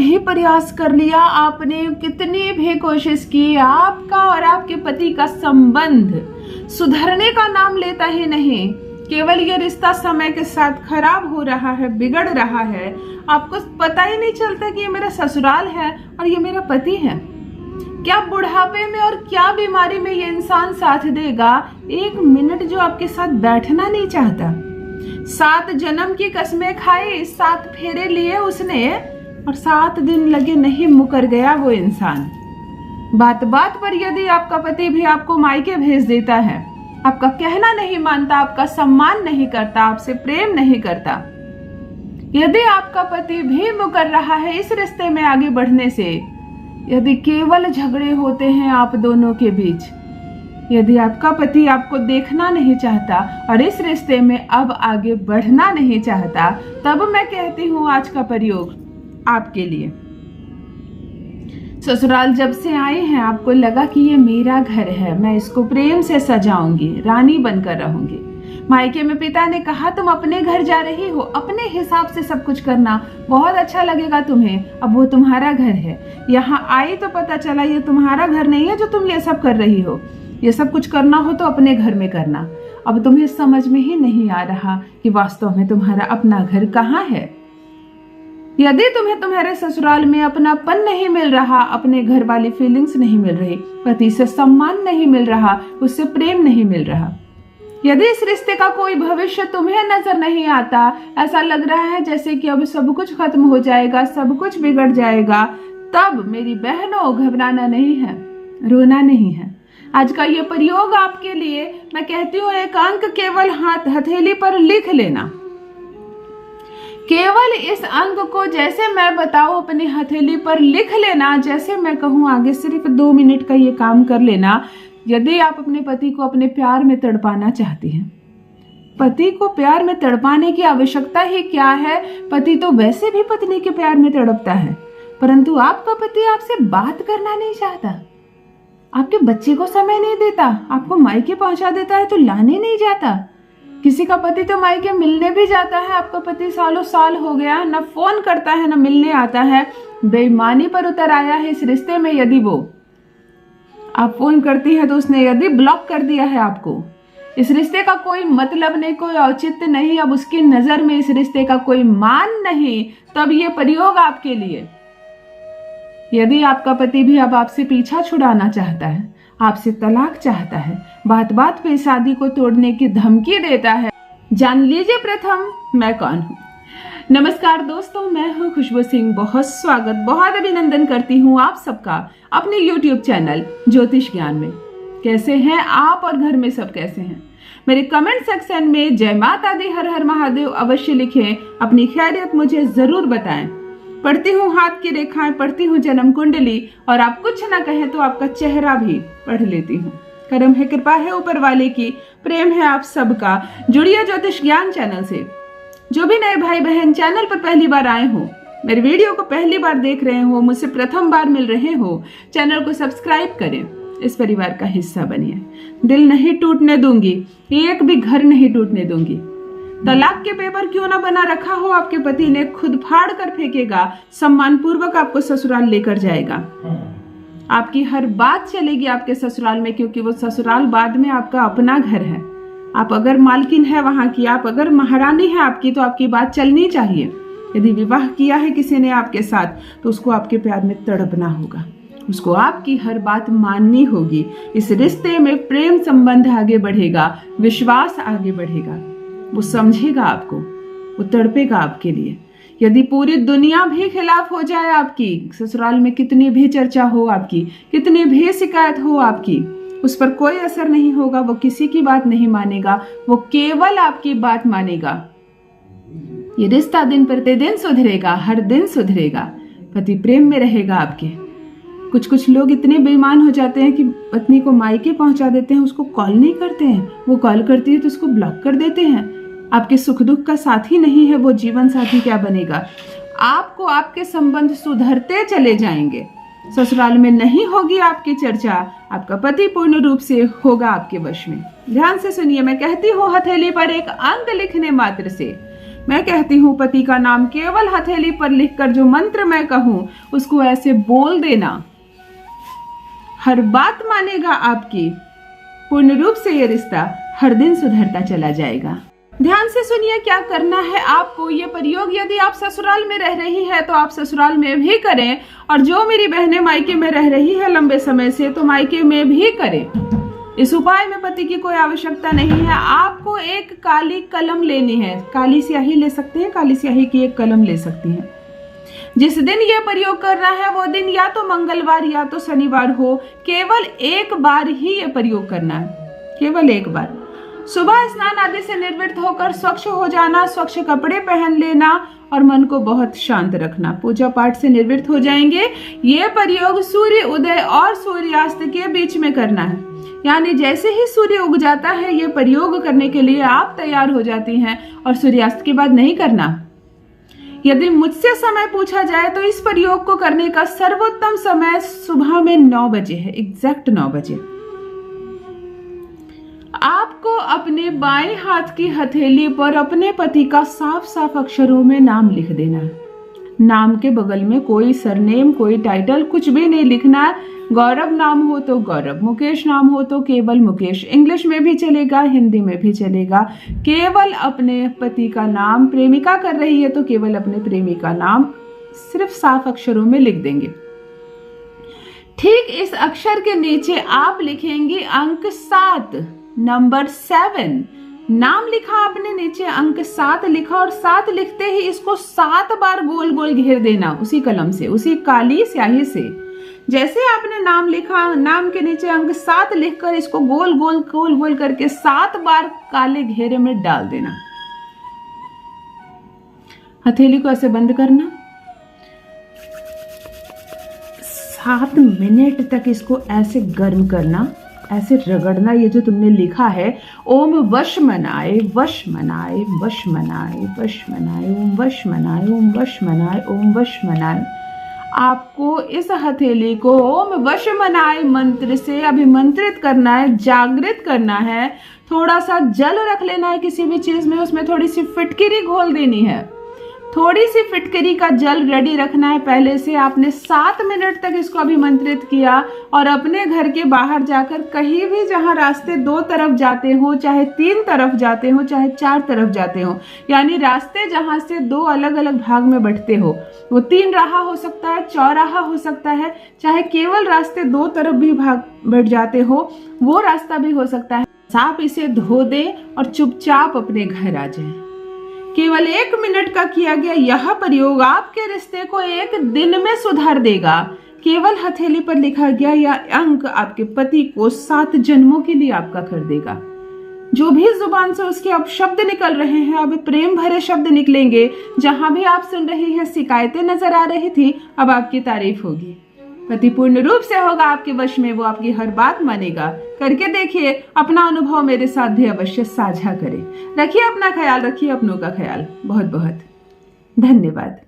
भी प्रयास कर लिया, आपने कितनी भी कोशिश की, आपका और आपके पति का संबंध सुधरने का नाम लेता ही नहीं। केवल ये रिश्ता समय के साथ खराब हो रहा है, बिगड़ रहा है। आपको पता ही नहीं चलता कि ये मेरा ससुराल है और ये मेरा पति है। क्या बुढ़ापे में और क्या बीमारी में ये इंसान साथ देगा? एक मिनट जो आपके साथ बैठना नहीं चाहता। 7 जन्म की कसमें खाई, 7 फेरे लिए उसने और 7 दिन लगे नहीं मुकर गया वो इंसान। बात बात पर यदि आपका पति भी आपको मायके भेज देता है, आपका कहना नहीं मानता, आपका सम्मान नहीं करता, आपसे प्रेम नहीं करता, यदि आपका पति भी मुकर रहा है इस रिश्ते में आगे बढ़ने से, यदि केवल झगड़े होते हैं आप दोनों के बीच, यदि आपका पति आपको देखना नहीं चाहता और इस रिश्ते में अब आगे बढ़ना नहीं चाहता, तब मैं कहती हूँ आज का प्रयोग आपके लिए। ससुराल जब से आए हैं आपको लगा कि ये मेरा घर है, मैं इसको प्रेम से सजाऊंगी, रानी बनकर रहूंगी। मायके में पिता ने कहा तुम अपने घर जा रही हो, अपने हिसाब से सब कुछ करना, बहुत अच्छा लगेगा तुम्हें, अब वो तुम्हारा घर है। यहाँ आई तो पता चला ये तुम्हारा घर नहीं है जो तुम ये सब कर रही हो। ये सब कुछ करना हो तो अपने घर में करना। अब तुम्हें समझ में ही नहीं आ रहा कि वास्तव में तुम्हारा अपना घर कहाँ है। यदि तुम्हें तुम्हारे ससुराल में अपनापन नहीं मिल रहा, अपने घर वाली फीलिंग्स नहीं मिल रही, पति से सम्मान नहीं मिल रहा, उससे प्रेम नहीं मिल रहा, यदि इस रिश्ते का कोई भविष्य तुम्हें नजर नहीं आता, ऐसा लग रहा है जैसे कि अब सब कुछ खत्म हो जाएगा, सब कुछ बिगड़ जाएगा, तब मेरी बहनों घबराना नहीं है, रोना नहीं है। आज का ये प्रयोग आपके लिए, मैं कहती हूँ एक अंक केवल हथेली पर लिख लेना। केवल इस अंक को जैसे मैं बताऊं अपनी हथेली पर लिख लेना, जैसे मैं कहूं आगे सिर्फ 2 मिनट का ये काम कर लेना। यदि आप अपने पति को अपने प्यार में तड़पाना चाहती हैं, पति को प्यार में तड़पाने की आवश्यकता ही क्या है? पति तो वैसे भी पत्नी के प्यार में तड़पता है, परंतु आपका पति आपसे बात करना नहीं चाहता, आपके बच्चे को समय नहीं देता, आपको मायके पहुंचा देता है तो लाने नहीं जाता। किसी का पति तो मायके मिलने भी जाता है, आपका पति सालों साल हो गया न फोन करता है न मिलने आता है, बेईमानी पर उतर आया है इस रिश्ते में। यदि वो आप फोन करती हैं तो उसने यदि ब्लॉक कर दिया है आपको, इस रिश्ते का कोई मतलब नहीं, कोई औचित्य नहीं, अब उसकी नजर में इस रिश्ते का कोई मान नहीं, तब ये प्रयोग आपके लिए। यदि आपका पति भी अब आपसे पीछा छुड़ाना चाहता है, आपसे तलाक चाहता है, बात बात पे शादी को तोड़ने की धमकी देता है, जान लीजिए प्रथम मैं कौन हूँ। नमस्कार दोस्तों, मैं हूँ खुशबू सिंह। बहुत स्वागत, बहुत अभिनंदन करती हूँ आप सबका अपने YouTube चैनल ज्योतिष ज्ञान में। कैसे हैं आप और घर में सब कैसे हैं? मेरे कमेंट सेक्शन में जय माता दी, हर हर महादेव अवश्य लिखें, अपनी खैरियत मुझे जरूर बताएं। पढ़ती हूँ हाथ की रेखाएं, पढ़ती हूँ जन्म कुंडली, और आप कुछ ना कहें तो आपका चेहरा भी पढ़ लेती हूँ। करम है, कृपा है ऊपर वाले की, प्रेम है आप सबका। जुड़िए ज्योतिष ज्ञान चैनल से। जो भी नए भाई बहन चैनल पर पहली बार आए हो, मेरे वीडियो को पहली बार देख रहे हो, मुझसे प्रथम बार मिल रहे हो, चैनल को सब्सक्राइब करें, इस परिवार का हिस्सा बनिए। दिल नहीं टूटने दूंगी, एक भी घर नहीं टूटने दूंगी। तलाक के पेपर क्यों ना बना रखा हो आपके पति ने, खुद फाड़ कर फेंकेगा, सम्मान पूर्वक आपको ससुराल लेकर जाएगा। आपकी हर बात चलेगी आपके ससुराल में, क्योंकि वो ससुराल बाद में आपका अपना घर है। आप अगर मालकिन है वहां की, आप अगर महारानी है आपकी, तो आपकी बात चलनी चाहिए। यदि विवाह किया है किसी ने आपके साथ, तो उसको आपके प्यार में तड़पना होगा, उसको आपकी हर बात माननी होगी। इस रिश्ते में प्रेम संबंध आगे बढ़ेगा, विश्वास आगे बढ़ेगा, वो समझेगा आपको, वो तड़पेगा आपके लिए। यदि पूरी दुनिया भी खिलाफ हो जाए आपकी, ससुराल में कितनी भी चर्चा हो आपकी, कितनी भी शिकायत हो आपकी, उस पर कोई असर नहीं होगा। वो किसी की बात नहीं मानेगा, वो केवल आपकी बात मानेगा। ये रिश्ता दिन प्रतिदिन सुधरेगा, हर दिन सुधरेगा, पति प्रेम में रहेगा आपके। कुछ लोग इतने बेईमान हो जाते हैं कि पत्नी को मायके पहुंचा देते हैं, उसको कॉल नहीं करते हैं, वो कॉल करती है तो उसको ब्लॉक कर देते हैं। आपके सुख दुख का साथी नहीं है वो, जीवन साथी क्या बनेगा? आपको आपके संबंध सुधरते चले जाएंगे, ससुराल में नहीं होगी आपकी चर्चा, आपका पति पूर्ण रूप से होगा आपके वश में। ध्यान से सुनिए, मैं कहती हूँ हथेली पर एक अंक लिखने मात्र से मैं कहती हूँ पति का नाम केवल हथेली पर लिखकर जो मंत्र मैं कहूँ उसको ऐसे बोल देना, हर बात मानेगा आपकी। पूर्ण रूप से ये रिश्ता हर दिन सुधरता चला जाएगा। ध्यान से सुनिए क्या करना है आपको। ये प्रयोग यदि आप ससुराल में रह रही है तो आप ससुराल में भी करें, और जो मेरी बहनें मायके में रह रही है लंबे समय से तो मायके में भी करें। इस उपाय में पति की कोई आवश्यकता नहीं है। आपको एक काली कलम लेनी है, काली स्याही ले सकते हैं, काली स्याही की एक कलम ले सकती हैं। जिस दिन ये प्रयोग करना है वो दिन या तो मंगलवार या तो शनिवार हो। केवल एक बार ही ये प्रयोग करना है, केवल एक बार। सुबह स्नान आदि से निर्वृत्त होकर स्वच्छ हो जाना, स्वच्छ कपड़े पहन लेना और मन को बहुत शांत रखना। पूजा पाठ से निर्वृत्त हो जाएंगे। ये प्रयोग सूर्य उदय और सूर्यास्त के बीच में करना है, यानी जैसे ही सूर्य उग जाता है ये प्रयोग करने के लिए आप तैयार हो जाती हैं, और सूर्यास्त के बाद नहीं करना। यदि मुझसे समय पूछा जाए तो इस प्रयोग को करने का सर्वोत्तम समय सुबह में 9 बजे है, एग्जैक्ट 9 बजे। आपको अपने बाएं हाथ की हथेली पर अपने पति का साफ साफ अक्षरों में नाम लिख देना है। नाम के बगल में कोई सरनेम, कोई टाइटल, कुछ भी नहीं लिखना है। गौरव नाम हो तो गौरव, मुकेश नाम हो तो केवल मुकेश, इंग्लिश में भी चलेगा, हिंदी में भी चलेगा। केवल अपने पति का नाम, प्रेमिका कर रही है तो केवल अपने प्रेमी का नाम सिर्फ साफ अक्षरों में लिख देंगे। ठीक इस अक्षर के नीचे आप लिखेंगे अंक 7, नंबर 7। नाम लिखा आपने, नीचे अंक 7 लिखा, और 7 लिखते ही इसको 7 बार गोल गोल घेर देना उसी कलम से, उसी काली स्याही से। जैसे आपने नाम लिखा, नाम के नीचे अंक 7 लिखकर इसको गोल गोल गोल गोल करके 7 बार काले घेरे में डाल देना। हथेली को ऐसे बंद करना, 7 मिनट तक इसको ऐसे गर्म करना, ऐसे रगड़ना। ये जो तुमने लिखा है ओम वश मनाए, वश मनाए, वश मनाए, वश मनाए, ओम वश मनाए, ओम वश मनाए, ओम वश मनाए। आपको इस हथेली को ओम वश मनाए मंत्र से अभिमंत्रित करना है, जागृत करना है। थोड़ा सा जल रख लेना है किसी भी चीज में, उसमें थोड़ी सी फिटकिरी घोल देनी है। थोड़ी सी फिटकरी का जल रेडी रखना है पहले से। आपने 7 मिनट तक इसको अभिमंत्रित किया, और अपने घर के बाहर जाकर कहीं भी जहां रास्ते 2 तरफ जाते हो, चाहे 3 तरफ जाते हो, चाहे 4 तरफ जाते हो, यानी रास्ते जहां से 2 अलग अलग भाग में बंटते हो, वो 3 राह हो सकता है, चौराहा हो सकता है, चाहे केवल रास्ते 2 तरफ भी भाग बंट जाते हो, वो रास्ता भी हो सकता है। आप इसे धो दें और चुपचाप अपने घर आ जाएं। केवल 1 मिनट का किया गया यह प्रयोग आपके रिश्ते को 1 दिन में सुधार देगा। केवल हथेली पर लिखा गया यह अंक आपके पति को 7 जन्मों के लिए आपका कर देगा। जो भी जुबान से उसके अब शब्द निकल रहे हैं, अब प्रेम भरे शब्द निकलेंगे। जहां भी आप सुन रही हैं शिकायतें नजर आ रही थी, अब आपकी तारीफ होगी। पति पूर्ण रूप से होगा आपके वश में, वो आपकी हर बात मानेगा। करके देखिए, अपना अनुभव मेरे साथ भी अवश्य साझा करें। रखिए अपना ख्याल, रखिए अपनों का ख्याल। बहुत बहुत धन्यवाद।